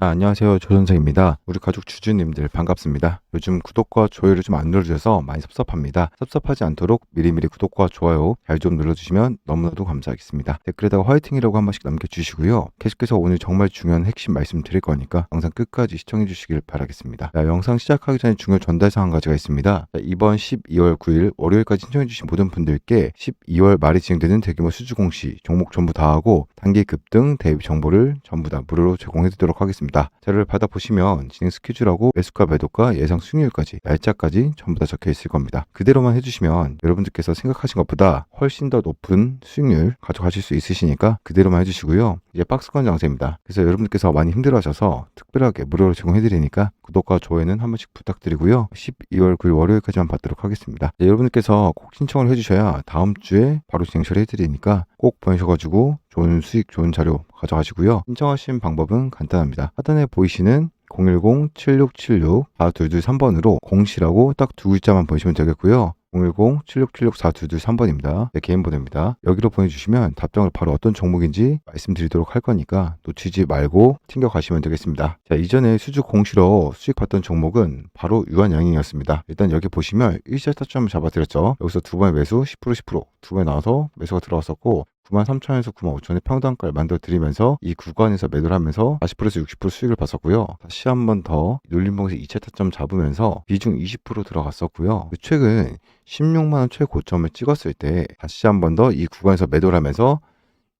안녕하세요. 조선생입니다. 우리 가족 주주님들 반갑습니다. 요즘 구독과 좋아요를 좀 안 눌러주셔서 많이 섭섭합니다. 섭섭하지 않도록 미리미리 구독과 좋아요 잘 좀 눌러주시면 너무나도 감사하겠습니다. 댓글에다가 화이팅이라고 한 번씩 남겨주시고요. 계속해서 오늘 정말 중요한 핵심 말씀 드릴 거니까 영상 끝까지 시청해 주시길 바라겠습니다. 영상 시작하기 전에 중요한 전달사항 한 가지가 있습니다. 이번 12월 9일 월요일까지 신청해 주신 모든 분들께 12월 말에 진행되는 대규모 수주 공시 종목 전부 다 하고 단기 급등 대비 정보를 전부 다 무료로 제공해 드리도록 하겠습니다. 자료를 받아보시면 진행 스케줄하고 매수가 매도가 예상 수익률까지 날짜까지 전부 다 적혀 있을 겁니다. 그대로만 해주시면 여러분들께서 생각하신 것보다 훨씬 더 높은 수익률 가져가실 수 있으시니까 그대로만 해주시고요. 이제 박스권 장세입니다. 그래서 여러분들께서 많이 힘들어하셔서 특별하게 무료로 제공해드리니까 구독과 좋아요는 한 번씩 부탁드리고요. 12월 9일 월요일까지만 받도록 하겠습니다. 여러분들께서 꼭 신청을 해주셔야 다음 주에 바로 진행 처리해드리니까 꼭 보내셔가지고 좋은 수익, 좋은 자료 가져가시고요. 신청하신 방법은 간단합니다. 하단에 보이시는 010-7676-4223번으로 공시라고 딱 두 글자만 보내시면 되겠고요. 010-7676-4223번입니다. 개인 번호입니다. 여기로 보내주시면 답장을 바로 어떤 종목인지 말씀드리도록 할 거니까 놓치지 말고 챙겨가시면 되겠습니다. 자, 이전에 수주 공시로 수익 봤던 종목은 바로 유한양행이었습니다. 일단 여기 보시면 1차 타점을 잡아드렸죠. 여기서 두 번의 매수 10% 두 번에 나와서 매수가 들어왔었고 93,000원에서 95,000원의 평단가를 만들어 드리면서 이 구간에서 매도를 하면서 40%에서 60% 수익을 봤었고요. 다시 한 번 더 눌림봉에서 2차 타점 잡으면서 비중 20% 들어갔었고요. 최근 16만원 최고점을 찍었을 때 다시 한 번 더 이 구간에서 매도를 하면서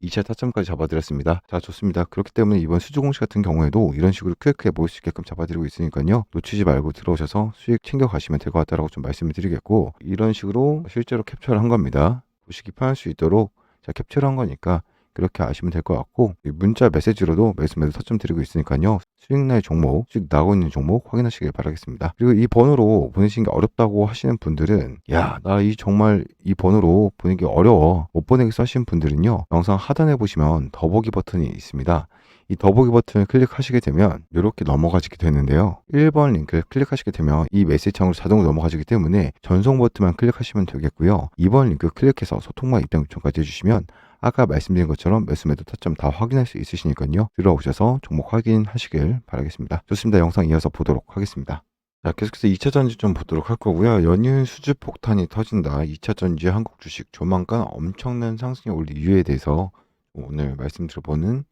2차 타점까지 잡아드렸습니다. 자, 좋습니다. 그렇기 때문에 이번 수주 공시 같은 경우에도 이런 식으로 크게 모일 수 있게끔 잡아드리고 있으니까요. 놓치지 말고 들어오셔서 수익 챙겨가시면 될 것 같다라고 좀 말씀을 드리겠고, 이런 식으로 실제로 캡처를 한 겁니다. 보시기 편할 수 있도록 자, 캡처를 한 거니까 그렇게 아시면 될 것 같고, 문자 메시지로도 매수 타점 드리고 있으니까요. 수익날 종목, 수익 나고 있는 종목 확인하시길 바라겠습니다. 그리고 이 번호로 보내시는 게 어렵다고 하시는 분들은 나 정말 이 번호로 보내기 어려워 못 보내겠어 하시는 분들은요. 영상 하단에 보시면 더보기 버튼이 있습니다. 이 더보기 버튼을 클릭하시게 되면 이렇게 넘어가지게 되는데요. 1번 링크를 클릭하시게 되면 이 메시지 창으로 자동으로 넘어가지기 때문에 전송 버튼만 클릭하시면 되겠고요. 2번 링크 클릭해서 소통과 입장 요청까지 해주시면 아까 말씀드린 것처럼 매수 매도 타점 다 확인할 수 있으시니까요. 들어오셔서 종목 확인하시길 바라겠습니다. 좋습니다. 영상 이어서 보도록 하겠습니다. 자, 계속해서 2차 전지 좀 보도록 할 거고요. 연일 수주 폭탄이 터진다. 2차 전지 한국 주식 조만간 엄청난 상승에 올릴 이유에 대해서 오늘 말씀드려보는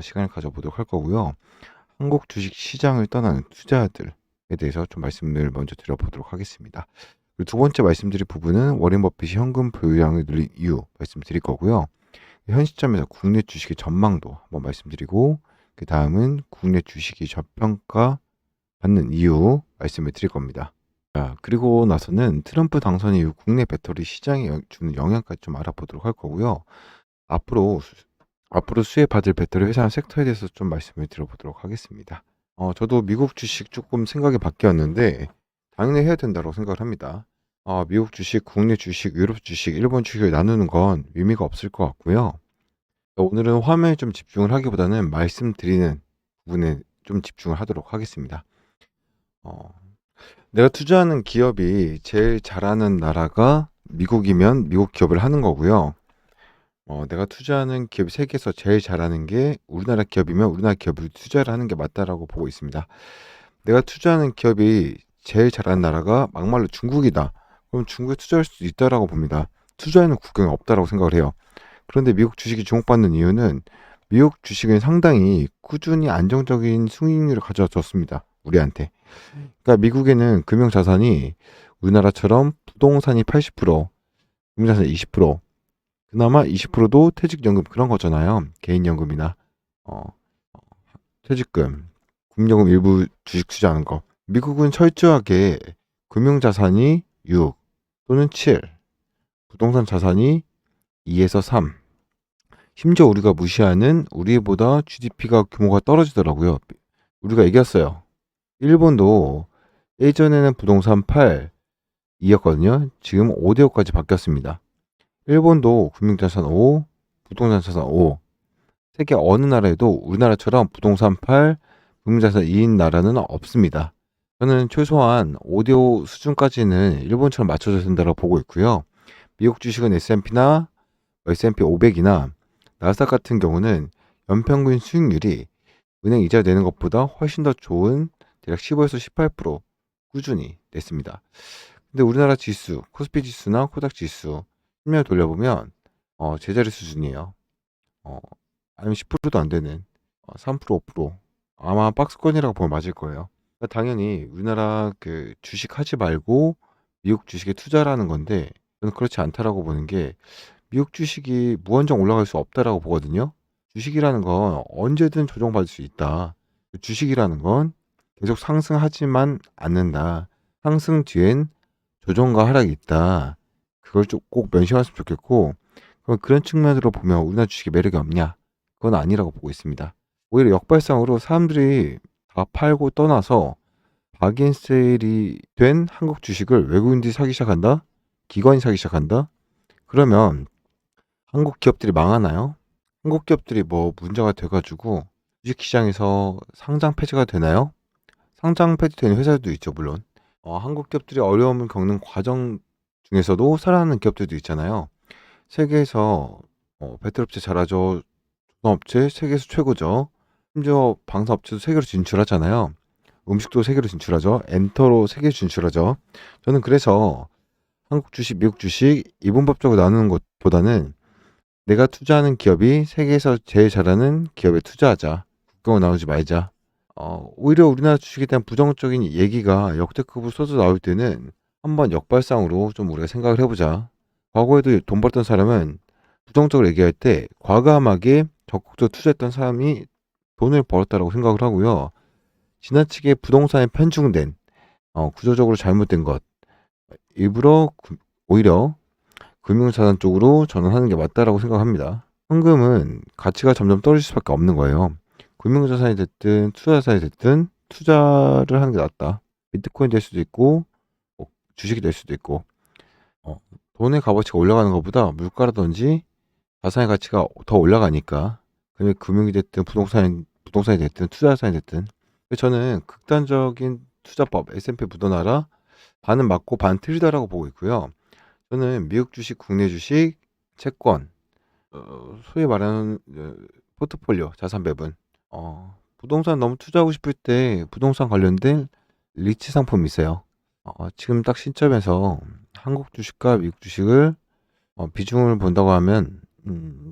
시간을 가져보도록 할 거고요. 한국 주식 시장을 떠나는 투자들에 대해서 좀 말씀을 먼저 드려보도록 하겠습니다. 그리고 두 번째 말씀드릴 부분은 워렌 버핏이 현금 보유량을 늘린 이유 말씀드릴 거고요. 현 시점에서 국내 주식의 전망도 한번 말씀드리고, 그 다음은 국내 주식이 저평가 받는 이유 말씀을 드릴 겁니다. 자, 그리고 나서는 트럼프 당선 이후 국내 배터리 시장에 주는 영향까지 좀 알아보도록 할 거고요. 앞으로 수혜받을 배터리 회사 섹터에 대해서 좀 말씀을 드려보도록 하겠습니다. 저도 미국 주식 조금 생각이 바뀌었는데 당연히 해야 된다고 생각을 합니다. 미국 주식, 국내 주식, 유럽 주식, 일본 주식을 나누는 건 의미가 없을 것 같고요. 오늘은 화면에 좀 집중을 하기보다는 말씀드리는 부분에 좀 집중을 하도록 하겠습니다. 내가 투자하는 기업이 제일 잘하는 나라가 미국이면 미국 기업을 하는 거고요. 내가 투자하는 기업이 세계에서 제일 잘하는 게 우리나라 기업이면 우리나라 기업을 투자를 하는 게 맞다라고 보고 있습니다. 내가 투자하는 기업이 제일 잘하는 나라가 막말로 중국이다. 그럼 중국에 투자할 수도 있다라고 봅니다. 투자에는 국경이 없다라고 생각을 해요. 그런데 미국 주식이 주목받는 이유는 미국 주식은 상당히 꾸준히 안정적인 수익률을 가져줬습니다. 우리한테. 그러니까 미국에는 금융자산이 우리나라처럼 부동산이 80%, 금융자산이 20%, 그나마 20%도 퇴직연금 그런 거잖아요. 개인연금이나 퇴직금, 국민연금 일부 주식 투자하는 거. 미국은 철저하게 금융자산이 6 또는 7, 부동산 자산이 2에서 3. 심지어 우리가 무시하는 우리보다 GDP가 규모가 떨어지더라고요. 우리가 이겼어요. 일본도 예전에는 부동산 8, 2였거든요. 지금 5대 5까지 바뀌었습니다. 일본도 금융자산 5, 부동산 자산 5. 세계 어느 나라에도 우리나라처럼 부동산 8, 금융자산 2인 나라는 없습니다. 저는 최소한 5대5 수준까지는 일본처럼 맞춰져야 된다고 보고 있고요. 미국 주식은 S&P나 S&P 500이나 나스닥 같은 경우는 연평균 수익률이 은행 이자 내는 것보다 훨씬 더 좋은 대략 15에서 18% 꾸준히 냈습니다. 근데 우리나라 지수, 코스피 지수나 코닥 지수 10년 돌려보면 제자리 수준이에요. 어, 아니면 10%도 안 되는 3%, 5% 아마 박스권이라고 보면 맞을 거예요. 그러니까 당연히 우리나라 그 주식 하지 말고 미국 주식에 투자라는 건데 저는 그렇지 않다라고 보는 게 미국 주식이 무한정 올라갈 수 없다라고 보거든요. 주식이라는 건 언제든 조정받을 수 있다. 주식이라는 건 계속 상승하지만 않는다. 상승 뒤엔 조정과 하락이 있다. 그걸 좀 꼭 명심하셨으면 좋겠고, 그런 측면으로 보면 우리나라 주식의 매력이 없냐? 그건 아니라고 보고 있습니다. 오히려 역발상으로 사람들이 다 팔고 떠나서 박인세일이 된 한국 주식을 외국인들이 사기 시작한다? 기관이 사기 시작한다? 그러면 한국 기업들이 망하나요? 한국 기업들이 뭐 문제가 돼가지고 주식시장에서 상장 폐지가 되나요? 상장 폐지되는 회사도 있죠, 물론. 한국 기업들이 어려움을 겪는 과정 중에서도 살아나는 기업들도 있잖아요. 세계에서 배틀업체 잘하죠. 조선업체 세계에서 최고죠. 심지어 방산업체도 세계로 진출하잖아요. 음식도 세계로 진출하죠. 엔터로 세계 진출하죠. 저는 그래서 한국 주식, 미국 주식 이분법적으로 나누는 것보다는 내가 투자하는 기업이 세계에서 제일 잘하는 기업에 투자하자. 국경을 나누지 말자. 오히려 우리나라 주식에 대한 부정적인 얘기가 역대급으로 쏟아 나올 때는 한번 역발상으로 좀 우리가 생각을 해보자. 과거에도 돈 벌던 사람은 부정적으로 얘기할 때 과감하게 적극적으로 투자했던 사람이 돈을 벌었다라고 생각을 하고요. 지나치게 부동산에 편중된 구조적으로 잘못된 것 일부러 오히려 금융자산 쪽으로 전환하는 게 맞다라고 생각합니다. 현금은 가치가 점점 떨어질 수밖에 없는 거예요. 금융자산이 됐든 투자자산이 됐든 투자를 하는 게 낫다. 비트코인 될 수도 있고 주식이 될 수도 있고 돈의 값어치가 올라가는 것보다 물가라든지 자산의 가치가 더 올라가니까 그게 금융이 됐든 부동산이 됐든 투자자산이 됐든 저는 극단적인 투자법 S&P 묻어놔라 반은 맞고 반 틀리다라고 보고 있고요. 저는 미국 주식, 국내 주식, 채권, 소위 말하는 포트폴리오, 자산 배분. 부동산 너무 투자하고 싶을 때 부동산 관련된 리츠 상품이 있어요. 지금 딱 시점에서 한국 주식과 미국 주식을 비중을 본다고 하면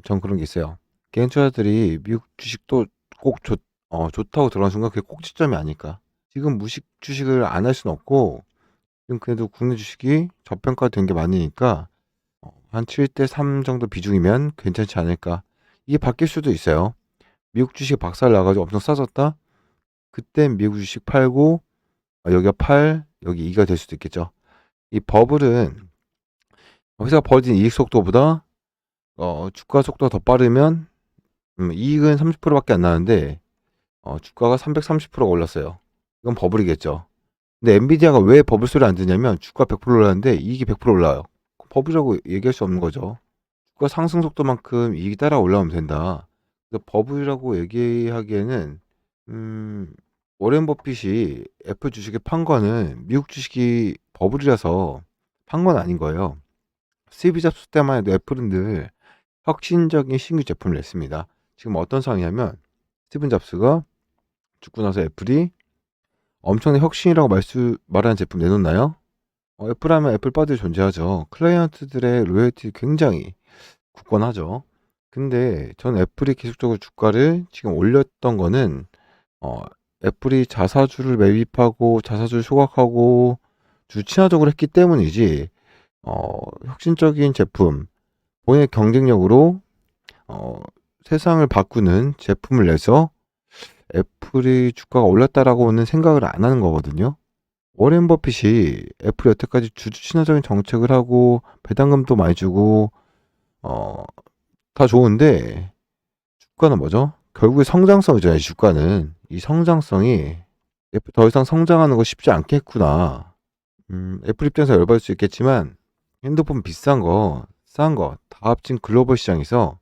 전 그런 게 있어요. 개인 투자들이 미국 주식도 꼭 좋다고 들어간 순간 그게 꼭지점이 아닐까. 지금 무식 주식을 안 할 수는 없고 지금 그래도 국내 주식이 저평가된 게 많으니까 한 7대 3 정도 비중이면 괜찮지 않을까. 이게 바뀔 수도 있어요. 미국 주식 박살 나가지고 엄청 싸졌다? 그땐 미국 주식 팔고 여기가 8, 여기 2가 될 수도 있겠죠. 이 버블은 회사가 벌어진 이익 속도보다 주가 속도가 더 빠르면 이익은 30%밖에 안 나는데 주가가 330%가 올랐어요. 이건 버블이겠죠. 근데 엔비디아가 왜 버블 소리 안 듣냐면 주가 100% 올랐는데 이익이 100% 올라요. 버블이라고 얘기할 수 없는 거죠. 주가 상승 속도만큼 이익이 따라 올라오면 된다. 그래서 버블이라고 얘기하기에는 워렌 버핏이 애플 주식에 판 거는 미국 주식이 버블이라서 판 건 아닌 거예요. 스티브 잡스 때만 해도 애플은 늘 혁신적인 신규 제품을 냈습니다. 지금 어떤 상황이냐면 스티븐 잡스가 죽고 나서 애플이 엄청난 혁신이라고 말하는 제품 내놓나요? 애플하면 애플바들이 존재하죠. 클라이언트들의 로열티 굉장히 굳건하죠. 근데 전 애플이 계속적으로 주가를 지금 올렸던 거는 애플이 자사주를 매입하고 자사주를 소각하고 주 친화적으로 했기 때문이지 혁신적인 제품 본인의 경쟁력으로 세상을 바꾸는 제품을 내서 애플이 주가가 올랐다라고는 생각을 안 하는 거거든요. 워렌 버핏이 애플이 여태까지 주주 친화적인 정책을 하고 배당금도 많이 주고 다 좋은데 주가는 뭐죠? 결국에 성장성이잖아요. 주가는 이 성장성이 애플 더 이상 성장하는 거 쉽지 않겠구나. 애플 입장에서 열받을 수 있겠지만 핸드폰 비싼 거, 싼 거 다 합친 글로벌 시장에서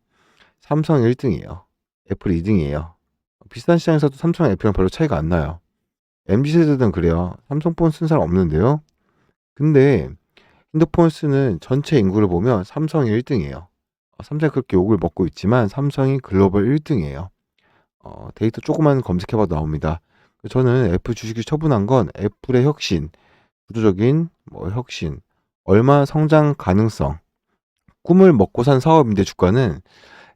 삼성이 1등이에요. 애플이 2등이에요. 비싼 시장에서도 삼성과 애플이랑 별로 차이가 안 나요. MZ세대들은 그래요. 삼성폰 쓴 사람 없는데요. 근데 핸드폰 쓰는 전체 인구를 보면 삼성이 1등이에요. 삼성이 그렇게 욕을 먹고 있지만 삼성이 글로벌 1등이에요. 데이터 조금만 검색해봐도 나옵니다. 저는 애플 주식을 처분한 건 애플의 혁신, 구조적인 혁신, 얼마 성장 가능성, 꿈을 먹고 산 사업인데 주가는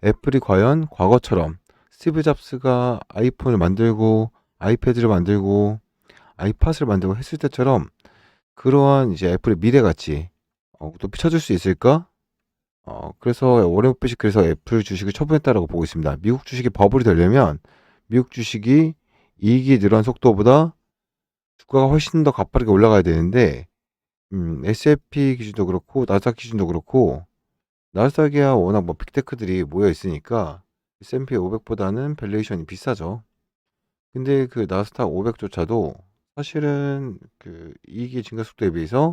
애플이 과연 과거처럼 스티브 잡스가 아이폰을 만들고 아이패드를 만들고 아이팟을 만들고 했을 때처럼 그러한 이제 애플의 미래같이 높이 쳐줄 수 있을까? 그래서 워렌 버핏이 그래서 애플 주식을 처분했다라고 보고 있습니다. 미국 주식이 버블이 되려면 미국 주식이 이익이 늘어난 속도보다 주가가 훨씬 더 가파르게 올라가야 되는데 S&P 기준도 그렇고 나스닥 기준도 그렇고 나스닥이야 워낙 빅테크들이 모여 있으니까 S&P 500보다는 밸류에이션이 비싸죠. 근데 그 나스닥 500조차도 사실은 그 이익의 증가 속도에 비해서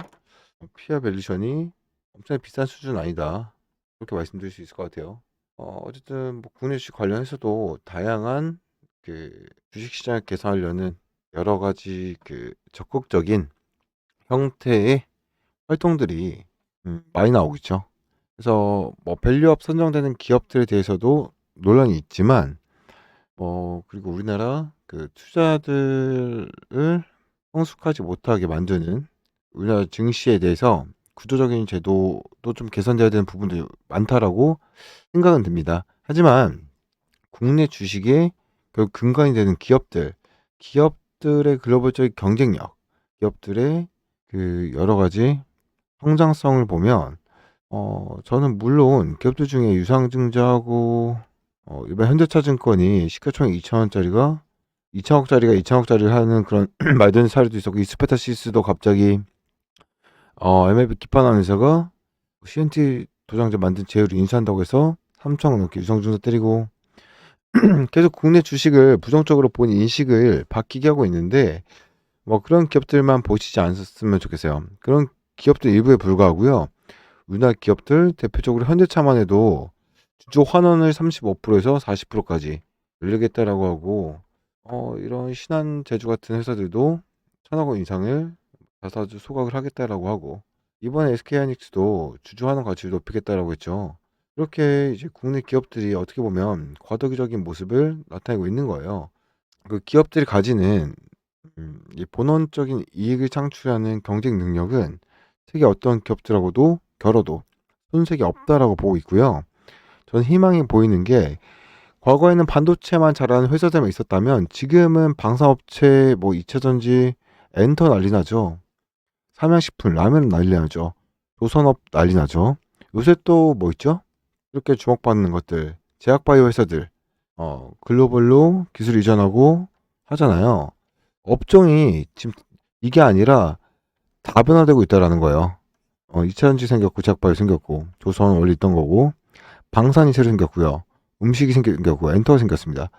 PER 밸류에이션이 엄청 비싼 수준은 아니다. 그렇게 말씀드릴 수 있을 것 같아요. 어쨌든 국내 주식 관련해서도 다양한 그 주식시장을 개선하려는 여러 가지 그 적극적인 형태의 활동들이 많이 나오고 있죠. 그래서 밸류업 선정되는 기업들에 대해서도 논란이 있지만 그리고 우리나라 그 투자들을 성숙하지 못하게 만드는 우리나라 증시에 대해서 구조적인 제도도 좀 개선돼야 되는 부분도 많다라고 생각은 듭니다. 하지만 국내 주식의 그 근간이 되는 기업들의 글로벌적인 경쟁력, 기업들의 그 여러 가지 성장성을 보면 저는 물론 기업들 중에 유상증자하고 이번 현대차증권이 시가총액 2천억짜리가 2천억짜리를 하는 그런 말도 사례도 있었고 이스페타시스도 갑자기 MLB 기판하는 회사가 CNT 도장제 만든 제휴를 인수한다고 해서 3천억 넘게 유상증자 때리고 계속 국내 주식을 부정적으로 본 인식을 바뀌게 하고 있는데 그런 기업들만 보시지 않았으면 좋겠어요. 그런 기업들 일부에 불과하고요. 우리나라 기업들 대표적으로 현대차만 해도 주주 환원을 35%에서 40%까지 늘리겠다라고 하고 이런 신한제주 같은 회사들도 1,000억 원 이상을 자사주 소각을 하겠다라고 하고 이번에 SK하이닉스도 주주 환원 가치를 높이겠다라고 했죠. 이렇게 이제 국내 기업들이 어떻게 보면 과도기적인 모습을 나타내고 있는 거예요. 그 기업들이 가지는 이 본원적인 이익을 창출하는 경쟁 능력은 세계 어떤 기업들하고도 겨뤄도 손색이 없다라고 보고 있고요. 저는 희망이 보이는 게 과거에는 반도체만 잘하는 회사들만 있었다면 지금은 방산업체 2차전지 엔터 난리 나죠. 삼양식품 라면 난리 나죠. 조선업 난리 나죠. 요새 또 뭐 있죠? 이렇게 주목받는 것들 제약바이오 회사들 글로벌로 기술 이전하고 하잖아요. 업종이 지금 이게 아니라 다 변화되고 있다라는 거예요. 2차전지 생겼고 제약바이오 생겼고 조선 원래 있던 거고 방산이 새로 생겼고요. 음식이 생겼고 엔터가 생겼습니다.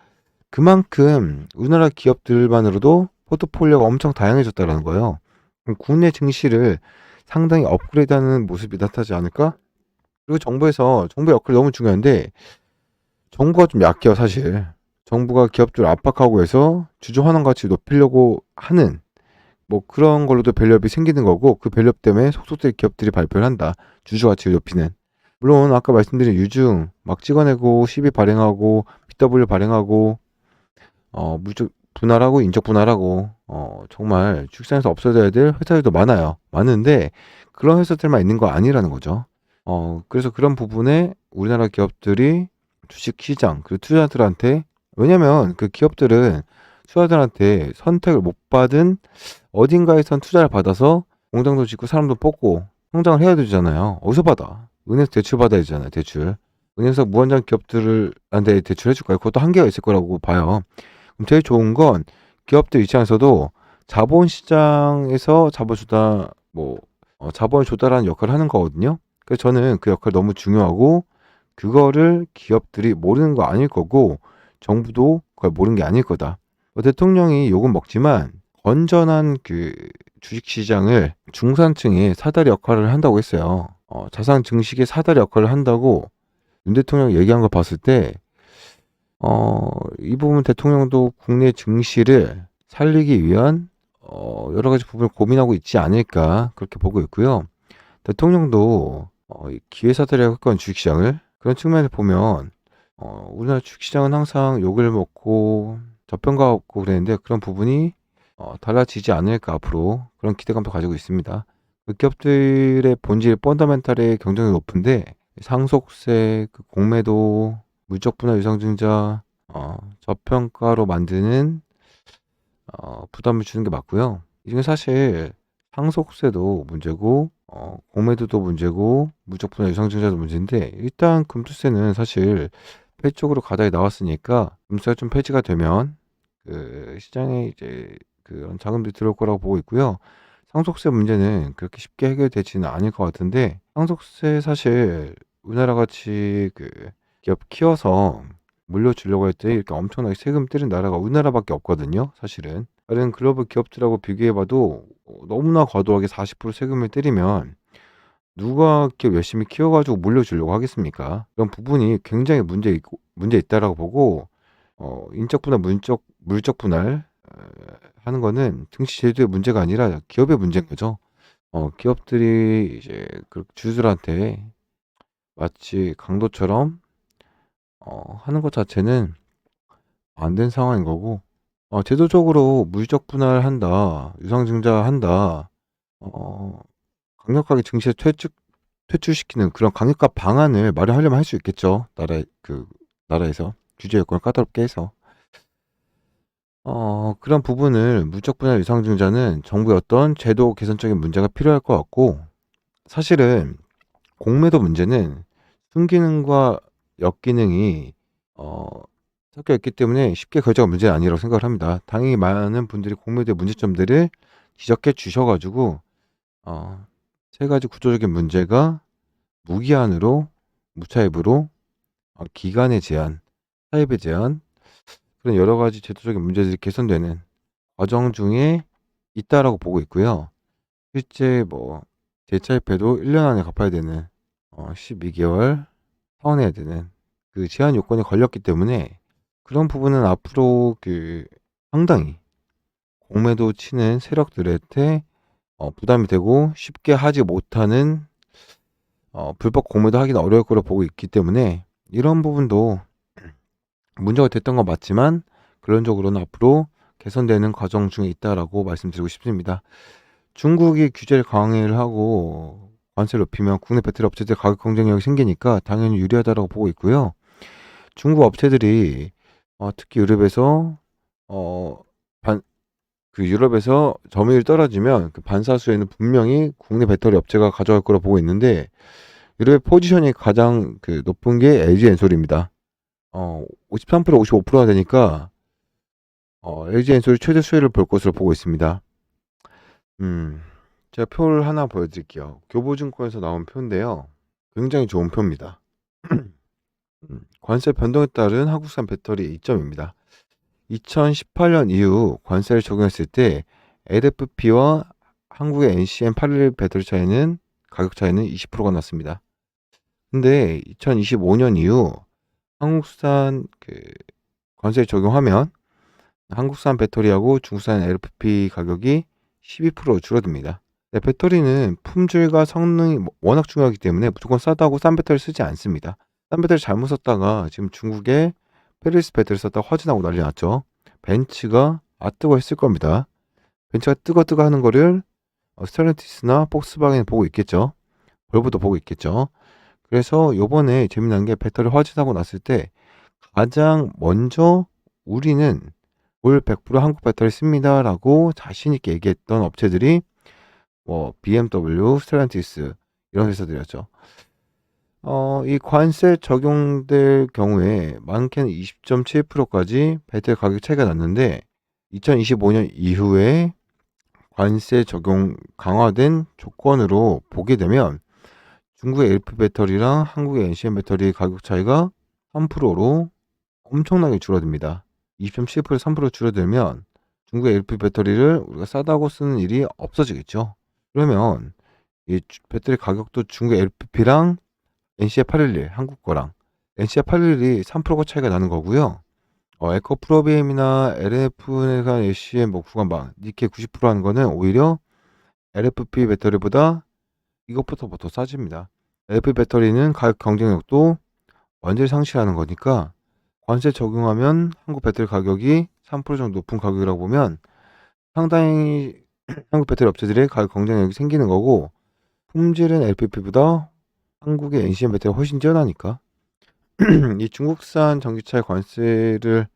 그만큼 우리나라 기업들만으로도 포트폴리오가 엄청 다양해졌다라는 거예요. 그럼 국내 증시를 상당히 업그레이드하는 모습이 나타나지 않을까? 그리고 정부의 역할이 너무 중요한데 정부가 좀 약해요 사실. 정부가 기업들을 압박하고 해서 주주 환원 가치 높이려고 하는 그런 걸로도 밸류업이 생기는 거고 그 밸류업 때문에 속속들이 기업들이 발표를 한다. 주주 가치를 높이는. 물론 아까 말씀드린 유증 막 찍어내고 시비 발행하고 BW 발행하고 물적 분할하고 인적 분할하고 정말 주식시장에서 없어져야 될 회사들도 많은데 그런 회사들만 있는 거 아니라는 거죠. 그래서 그런 부분에 우리나라 기업들이 주식시장 그리고 투자자들한테 왜냐면 그 기업들은 투자자들한테 선택을 못 받은 어딘가에선 투자를 받아서 공장도 짓고 사람도 뽑고 성장을 해야 되잖아요. 어디서 받아? 은행에서 대출 받아야 되잖아요. 대출. 은행에서 무한정 기업들한테 대출해 줄까요? 그것도 한계가 있을 거라고 봐요. 그럼 제일 좋은 건 기업들 입장에서도 자본시장에서 자본을 조달하는 역할을 하는 거거든요. 그래서 저는 그 역할 너무 중요하고 그거를 기업들이 모르는 거 아닐 거고 정부도 그걸 모르는 게 아닐 거다. 대통령이 욕은 먹지만 건전한 그 주식시장을 중산층의 사다리 역할을 한다고 했어요. 자산 증식의 사다리 역할을 한다고 윤 대통령이 얘기한 걸 봤을 때 이 부분 대통령도 국내 증시를 살리기 위한 여러 가지 부분을 고민하고 있지 않을까 그렇게 보고 있고요. 대통령도 기회사다리라고 했건 주식시장을 그런 측면에서 보면 우리나라 주식시장은 항상 욕을 먹고 저평가받고 그랬는데 그런 부분이 달라지지 않을까 앞으로 그런 기대감도 가지고 있습니다. 그 기업들의 본질 펀더멘탈의 경쟁력이 높은데 상속세, 그 공매도, 물적 분할 유상증자, 저평가로 만드는 부담을 주는 게 맞고요. 이 중에 사실 상속세도 문제고 공매도도 문제고 물적 분할 유상증자도 문제인데 일단 금투세는 사실 폐지 쪽으로 가닥이 나왔으니까 금투세가 좀 폐지가 되면 그 시장에 이제 그런 자금들이 들어올 거라고 보고 있고요. 상속세 문제는 그렇게 쉽게 해결되지는 않을 것 같은데 상속세 사실 우리나라 같이 그 기업 키워서 물려주려고 할 때 이렇게 엄청나게 세금 때린 나라가 우리나라밖에 없거든요. 사실은 다른 글로벌 기업들하고 비교해봐도 너무나 과도하게 40% 세금을 때리면 누가 기업 열심히 키워가지고 물려주려고 하겠습니까? 그런 부분이 굉장히 문제 있다라고 보고 인적 분할, 물적 분할 하는 거는 등치 제도의 문제가 아니라 기업의 문제인 거죠. 기업들이 이제 그 주주들한테 마치 강도처럼 하는 것 자체는 안 된 상황인 거고, 제도적으로 물적 분할한다, 유상증자한다, 강력하게 증시에 퇴출시키는 그런 강력한 방안을 마련하려면 할 수 있겠죠. 나라에서 규제 요건을 까다롭게 해서. 그런 부분을 물적 분할 유상증자는 정부의 어떤 제도 개선적인 문제가 필요할 것 같고, 사실은 공매도 문제는 순기능과 역기능이 섞여 있기 때문에 쉽게 결정할 문제는 아니라고 생각을 합니다. 당연히 많은 분들이 공매도의 문제점들을 지적해 주셔가지고 세 가지 구조적인 문제가 무기한으로, 무차입으로, 기간의 제한, 차입의 제한, 그런 여러 가지 제도적인 문제들이 개선되는 과정 중에 있다라고 보고 있고요. 실제 재차입해도 1년 안에 갚아야 되는 12개월 상환해야 되는 그 제한 요건이 걸렸기 때문에 그런 부분은 앞으로 상당히 공매도 치는 세력들한테 부담이 되고 쉽게 하지 못하는 불법 공매도 하기는 어려울 거로 보고 있기 때문에 이런 부분도 문제가 됐던 건 맞지만 근본적으로는 앞으로 개선되는 과정 중에 있다라고 말씀드리고 싶습니다. 중국이 규제를 강화를 하고 관세를 높이면 국내 배터리 업체들 가격 경쟁력이 생기니까 당연히 유리하다라고 보고 있고요. 중국 업체들이 특히 유럽에서 유럽에서 점유율이 떨어지면 그 반사수에는 분명히 국내 배터리 업체가 가져갈 거라 보고 있는데 유럽의 포지션이 가장 높은 게 LG 엔솔입니다. 53% 55%가 되니까 LG 엔솔이 최대 수혜를 볼 것으로 보고 있습니다. 제가 표를 하나 보여드릴게요. 교보증권에서 나온 표인데요. 굉장히 좋은 표입니다. 관세 변동에 따른 한국산 배터리 이점입니다. 2018년 이후 관세를 적용했을 때 LFP와 한국의 NCM811 배터리 차이는 가격 차이는 20%가 났습니다. 근데 2025년 이후 한국산 관세를 적용하면 한국산 배터리하고 중국산 LFP 가격이 12% 줄어듭니다. 배터리는 품질과 성능이 워낙 중요하기 때문에 무조건 싸다고 싼 배터리 쓰지 않습니다. 싼 배터리 잘못 썼다가 지금 중국에 페리스 배터리 썼다가 화재 나고 난리 났죠. 벤츠가 뜨거 했을 겁니다. 벤츠가 뜨거 하는 거를 스텔란티스나 폭스바겐 보고 있겠죠. 볼보도 보고 있겠죠. 그래서 요번에 재미난 게 배터리 화재 나고 났을 때 가장 먼저 우리는 올 100% 한국 배터리 씁니다 라고 자신있게 얘기했던 업체들이 BMW, 스텔란티스 이런 회사들이었죠. 이 관세 적용될 경우에 많게는 20.7%까지 배터리 가격 차이가 났는데 2025년 이후에 관세 적용 강화된 조건으로 보게 되면 중국의 LFP 배터리랑 한국의 NCM 배터리 가격 차이가 3%로 엄청나게 줄어듭니다. 20.7% 3% 줄어들면 중국의 LFP 배터리를 우리가 싸다고 쓰는 일이 없어지겠죠. 그러면 이 배터리 가격도 중국의 LFP랑 NCA811 한국 거랑 NCA811이 3%가 차이가 나는 거고요. 에코프로비엠이나 LFP나 ACM 구간방 니켈 90% 하는 거는 오히려 LFP 배터리보다 이것부터 더 싸집니다. LFP 배터리는 가격 경쟁력도 완전히 상실하는 거니까 관세 적용하면 한국 배터리 가격이 3% 정도 높은 가격이라고 보면 상당히 한국 배터리 업체들의 가격 경쟁력이 생기는 거고, 품질은 LPP보다 한국의 NCM 배터리가 훨씬 뛰어나니까 이 중국산 전기차의 관세를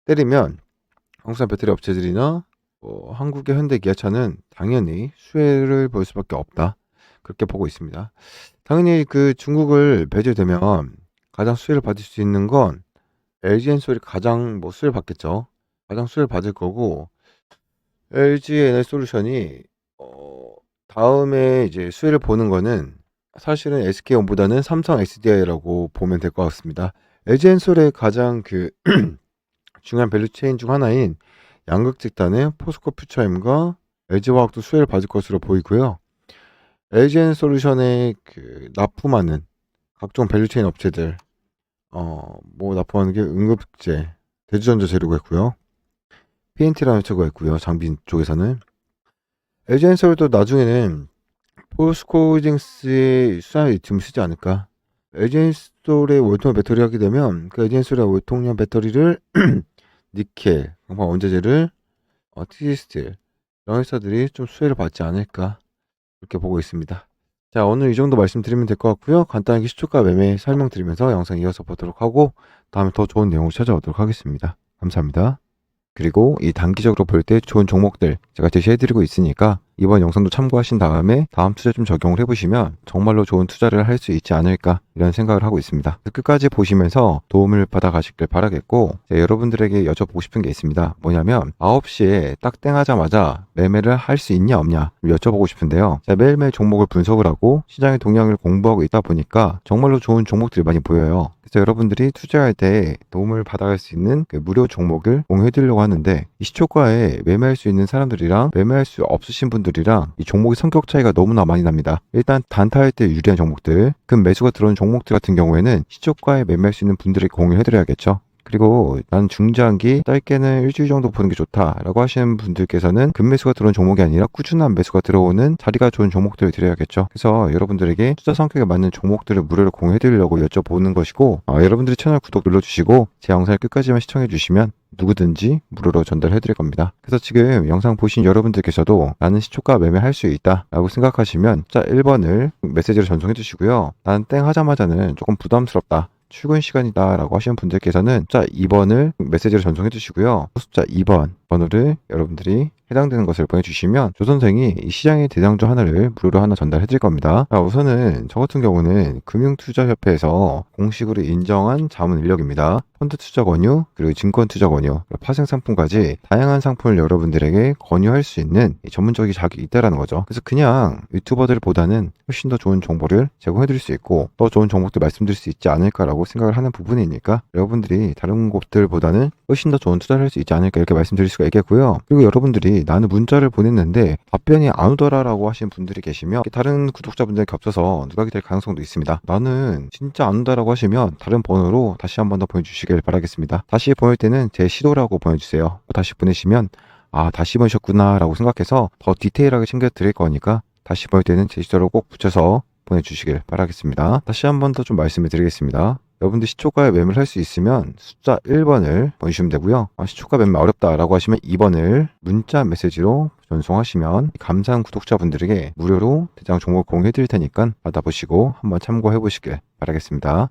때리면 한국산 배터리 업체들이나 한국의 현대 기아차는 당연히 수혜를 볼 수밖에 없다, 그렇게 보고 있습니다. 당연히 그 중국을 배제되면 가장 수혜를 받을 수 있는 건 LG엔솔이 가장 수혜를 받겠죠. 가장 수혜를 받을 거고, LG 에너지솔루션이 다음에 이제 수혜를 보는 거는 사실은 SK온보다는 삼성 SDI라고 보면 될 것 같습니다. LG엔솔의 가장 중요한 밸류체인 중 하나인 양극 집단의 포스코 퓨처엠과 LG화학도 수혜를 받을 것으로 보이고요. LG엔솔루션에 납품하는 각종 밸류체인 업체들, 납품하는 게 응급제, 대주전자 재료가 있고요. PNT라는 회사가 있고요. 장비 쪽에서는 LG엔솔도 나중에는 포스코홀딩스의 수산의 리튬을 쓰지 않을까. LG엔솔의 월통형 배터리 하게 되면 그 LG엔솔의 월통형 배터리를 니켈, 강판 원자재를 TG스틸 이런 회사들이 좀 수혜를 받지 않을까, 그렇게 보고 있습니다. 자, 오늘 이 정도 말씀드리면 될 것 같고요. 간단하게 시초가 매매 설명드리면서 영상 이어서 보도록 하고 다음에 더 좋은 내용을 찾아오도록 하겠습니다. 감사합니다. 그리고 이 단기적으로 볼 때 좋은 종목들 제가 제시해드리고 있으니까 이번 영상도 참고하신 다음에 다음 투자 좀 적용을 해보시면 정말로 좋은 투자를 할 수 있지 않을까, 이런 생각을 하고 있습니다. 끝까지 보시면서 도움을 받아 가시길 바라겠고, 여러분들에게 여쭤보고 싶은 게 있습니다. 뭐냐면 9시에 딱 땡하자마자 매매를 할 수 있냐 없냐 여쭤보고 싶은데요. 제가 매일매일 종목을 분석을 하고 시장의 동향을 공부하고 있다 보니까 정말로 좋은 종목들이 많이 보여요. 그래서 여러분들이 투자할 때 도움을 받아갈 수 있는 무료 종목을 공유해드리려고 하는데, 이 시초가에 매매할 수 있는 사람들이랑 매매할 수 없으신 분들이랑 이 종목의 성격 차이가 너무나 많이 납니다. 일단 단타할 때 유리한 종목들, 금 매수가 들어오는 종목들 같은 경우에는 시초가에 매매할 수 있는 분들에게 공유해드려야겠죠. 그리고 난 중장기 짧게는 일주일 정도 보는 게 좋다라고 하시는 분들께서는 급매수가 들어오는 종목이 아니라 꾸준한 매수가 들어오는 자리가 좋은 종목들을 드려야겠죠. 그래서 여러분들에게 투자 성격에 맞는 종목들을 무료로 공유해드리려고 여쭤보는 것이고, 여러분들이 채널 구독 눌러주시고 제 영상을 끝까지만 시청해주시면 누구든지 무료로 전달해드릴 겁니다. 그래서 지금 영상 보신 여러분들께서도 나는 시초가 매매할 수 있다 라고 생각하시면 숫자 1번을 메시지로 전송해 주시고요. 나는 땡 하자마자는 조금 부담스럽다, 출근 시간이다 라고 하시는 분들께서는 숫자 2번을 메시지로 전송해 주시고요. 숫자 2번 번호를 여러분들이 해당되는 것을 보내주시면 조선생이 이 시장의 대장주 하나를 무료로 하나 전달해 드릴 겁니다. 우선은 저 같은 경우는 금융투자협회에서 공식으로 인정한 자문 인력입니다. 펀드 투자 권유, 그리고 증권 투자 권유, 파생 상품까지 다양한 상품을 여러분들에게 권유할 수 있는 전문적인 자격이 있다라는 거죠. 그래서 그냥 유튜버들보다는 훨씬 더 좋은 정보를 제공해 드릴 수 있고 더 좋은 정보들 말씀드릴 수 있지 않을까라고 생각을 하는 부분이니까 여러분들이 다른 곳들보다는 훨씬 더 좋은 투자를 할 수 있지 않을까, 이렇게 말씀드릴 수가 있겠고요. 그리고 여러분들이 나는 문자를 보냈는데 답변이 안 오더라라고 하시는 분들이 계시면 다른 구독자분들 겹쳐서 누락이 될 가능성도 있습니다. 나는 진짜 안 온다라고 하시면 다른 번호로 다시 한 번 더 보내주시길 바라겠습니다. 다시 보낼 때는 제 시도라고 보내주세요. 다시 보내시면 다시 보내셨구나 라고 생각해서 더 디테일하게 챙겨 드릴 거니까 다시 보낼 때는 제 시도로 꼭 붙여서 보내주시길 바라겠습니다. 다시 한 번 더 좀 말씀을 드리겠습니다. 여러분들 시초가에 매매를 할 수 있으면 숫자 1번을 보내주시면 되고요. 시초가 매매 어렵다라고 하시면 2번을 문자 메시지로 전송하시면 감사한 구독자분들에게 무료로 대장 종목 공유해 드릴 테니까 받아보시고 한번 참고해 보시길 바라겠습니다.